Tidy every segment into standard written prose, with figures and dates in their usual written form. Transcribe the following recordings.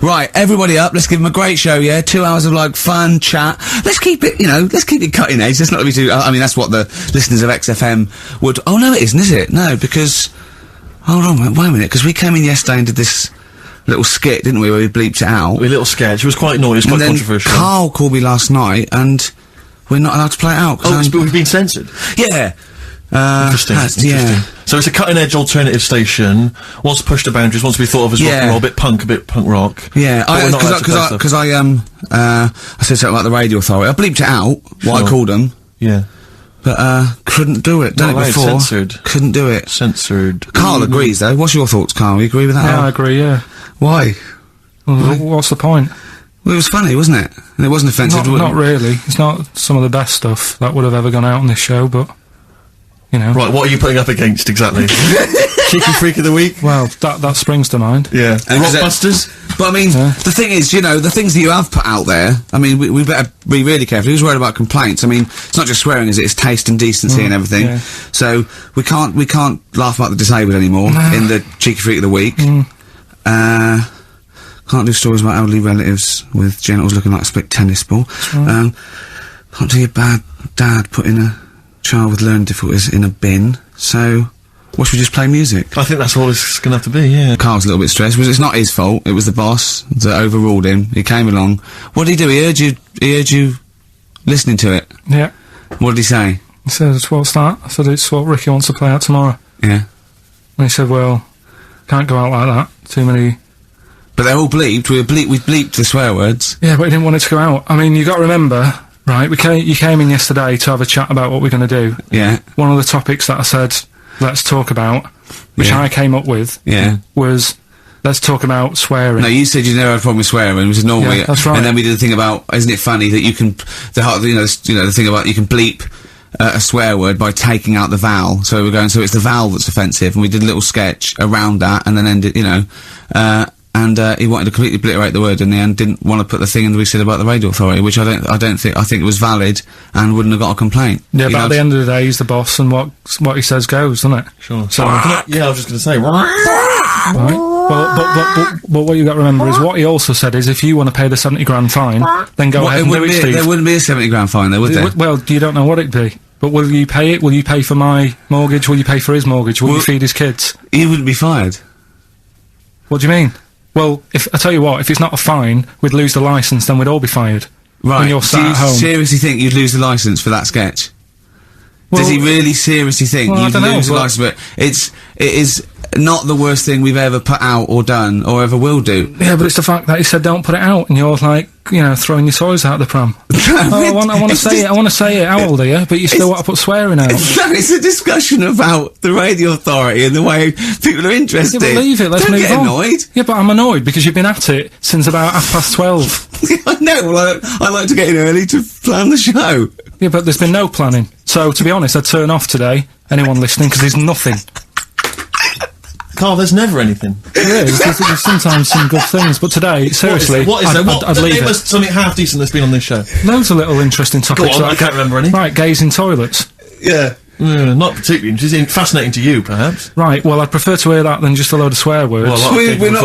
Right, everybody up, let's give them a great show, yeah? 2 hours of, like, fun, chat. Let's keep it, let's keep it cutting edge. Let's not be too, I mean, that's what the listeners of XFM would, oh no it isn't, is it? No, because, hold on, wait a minute, because we came in yesterday and did this little skit, didn't we, where we bleeped it out. A little sketch, it was quite naughty, it was quite controversial. Karl called me last night, and we're not allowed to play it out. Oh, but we've been censored? Yeah. Interesting. Yeah. So it's a cutting-edge alternative station, wants to push the boundaries, wants to be thought of as rock and roll, a bit punk rock. Yeah, because I said something like the radio authority. I bleeped it out, what I called them. Yeah. But, couldn't do it. Done it before. Censored. Couldn't do it. Censored. Karl agrees, though. What's your thoughts, Karl? You agree with that? Yeah, I agree, yeah. Why? Well, what's the point? Well, it was funny, wasn't it? And it wasn't offensive. Not really. It's not some of the best stuff that would have ever gone out on this show, but, Right, what are you putting up against, exactly? Cheeky Freak of the Week? Well, that springs to mind. Yeah. Rockbusters? But I mean, the thing is, the things that you have put out there, I mean, we better be really careful. Who's worried about complaints? I mean, it's not just swearing, is it? It's taste and decency and everything. Yeah. So, we can't laugh about the disabled anymore in the Cheeky Freak of the Week. Can't do stories about elderly relatives with genitals looking like a split tennis ball. Can't do your bad dad putting a child with learning difficulties in a bin. So, what should we just play music? I think that's all it's gonna have to be, yeah. Karl's a little bit stressed, it's not his fault, it was the boss that overruled him. He came along. What did he do? He heard you listening to it? Yeah. What did he say? He said, what's that? I said, it's what Ricky wants to play out tomorrow. Yeah. And he said, well, can't go out like that. Too many... But they're all bleeped, we bleeped the swear words. Yeah, but he didn't want it to go out. I mean, you gotta remember, right, you came in yesterday to have a chat about what we're gonna do. Yeah. One of the topics that I said, let's talk about, which I came up with, was, let's talk about swearing. No, you said you never had a problem with swearing, which is normally... Yeah, that's right. And then we did the thing about, isn't it funny that you can, the thing about you can bleep a swear word by taking out the vowel. So we're going, so it's the vowel that's offensive, and we did a little sketch around that, and then ended, and he wanted to completely obliterate the word in the end, didn't want to put the thing in that we said about the radio authority, which I think it was valid and wouldn't have got a complaint. Yeah, but at the end of the day, he's the boss, and what he says goes, doesn't it? Sure. So, yeah, I was just gonna say, right. Well, but what you got to remember is what he also said is if you want to pay the 70 grand fine, then go ahead and do it, Steve. There wouldn't be a 70 grand fine there, would there? Well, you don't know what it'd be. But will you pay it? Will you pay for my mortgage? Will you pay for his mortgage? Will you feed his kids? He wouldn't be fired. What do you mean? Well, I tell you what, if it's not a fine, we'd lose the licence, then we'd all be fired. Right. When you're sat at home. Do you seriously think you'd lose the licence for that sketch? Well, does he really seriously think you'd lose the licence? But it is not the worst thing we've ever put out or done or ever will do. Yeah, but it's the fact that he said don't put it out, and you're like, throwing your toys out the pram. I want to say it. I want to say it. How old are you? But you still want to put swearing out. It's a discussion about the radio authority and the way people are interested. Yeah, but leave it. Let's don't move get on. Annoyed. Yeah, but I'm annoyed because you've been at it since about 12:30. I know. Well, I like to get in early to plan the show. Yeah, but there's been no planning. So, to be honest, I'd turn off today, anyone listening, because there's nothing. Karl, there's never anything. There is. There's sometimes some good things, but today, seriously, I'd leave it. Something half decent that's been on this show. Loads of little interesting topics. Go on, I can't remember any. Right, gays in toilets. Yeah. Not particularly interesting. Fascinating to you, perhaps. Right, well, I'd prefer to hear that than just a load of swear words. Well, we wouldn't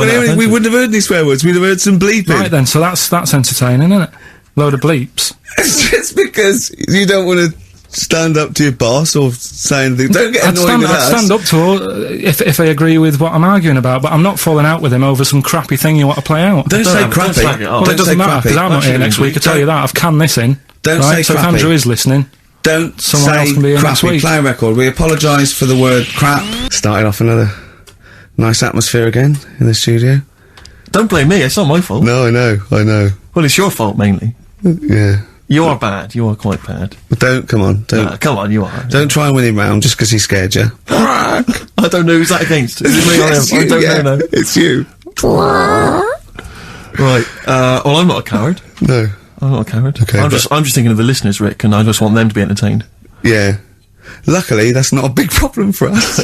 have heard any swear words, we'd have heard some bleeping. Right then, so that's entertaining, isn't it? Load of bleeps. It's just because you don't want to stand up to your boss or say anything. Don't get annoyed with us. I'd stand up to her if I agree with what I'm arguing about, but I'm not falling out with him over some crappy thing you want to play out. Don't say crappy. Well, it doesn't matter, because I'm not here next week, I tell you that. I've canned this in. Don't say so crappy. if Andrew is listening, someone else can be here next week. Play a record. We apologise for the word crap. Started off another nice atmosphere again in the studio. Don't blame me, it's not my fault. No, I know. Well, it's your fault, mainly. Yeah. You are bad. You are quite bad. Come on. Come on, you are. Don't try and win him round just because he scared you. I don't know who's that against. Is it me or him? I don't know. It's you. Right. Well, I'm not a coward. No. I'm not a coward. Okay. I'm just thinking of the listeners, Rick, and I just want them to be entertained. Yeah. Luckily, that's not a big problem for us.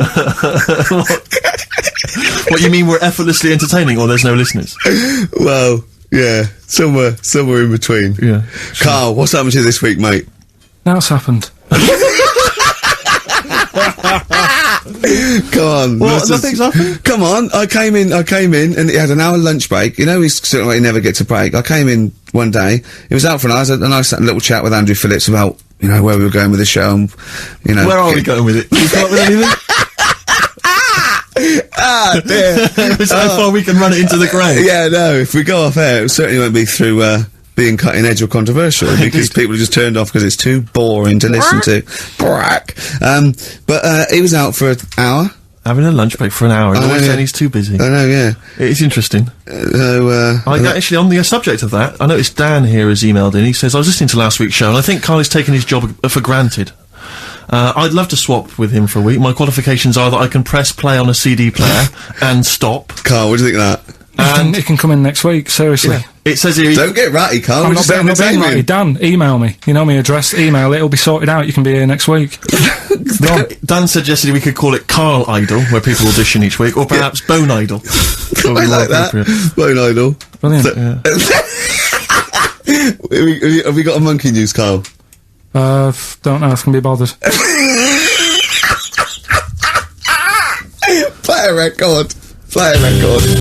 What, you mean we're effortlessly entertaining, or there's no listeners? Well, yeah, somewhere in between. Yeah. Karl, what's happened to you this week, mate? Now what's happened? Come on. Well, nothing's happened. Come on. I came in, and it had an hour lunch break. You know, he's sort of like he never gets a break. I came in one day. It was out for an hour. I had a nice little chat with Andrew Phillips about, you know, where we were going with the show and, you know. Where are we going with it? Can you come up with anything? Ah, dear. Is that how far we can run it into the grave? Yeah, no, if we go off air, it certainly won't be through, being cutting edge or controversial, because people are just turned off because it's too boring to listen to. But he was out for an hour. Having a lunch break for an hour, and always saying he's too busy. I know, yeah. It's interesting. Actually, on the subject of that, I noticed Dan here has emailed in. He says, I was listening to last week's show, and I think Karl is taking his job for granted. I'd love to swap with him for a week. My qualifications are that I can press play on a CD player and stop. Karl, what do you think of that? And it can come in next week, seriously. Yeah. It says here... Don't get ratty, Karl. I'm not being ratty. Dan, email me. You know my address, email, it'll be sorted out, you can be here next week. Dan suggested we could call it Karl Idol, where people audition each week, or perhaps Bone Idol. I like that. Bone Idol. Brilliant. Have we got a monkey news, Karl? Don't know if I can be bothered. Play a record.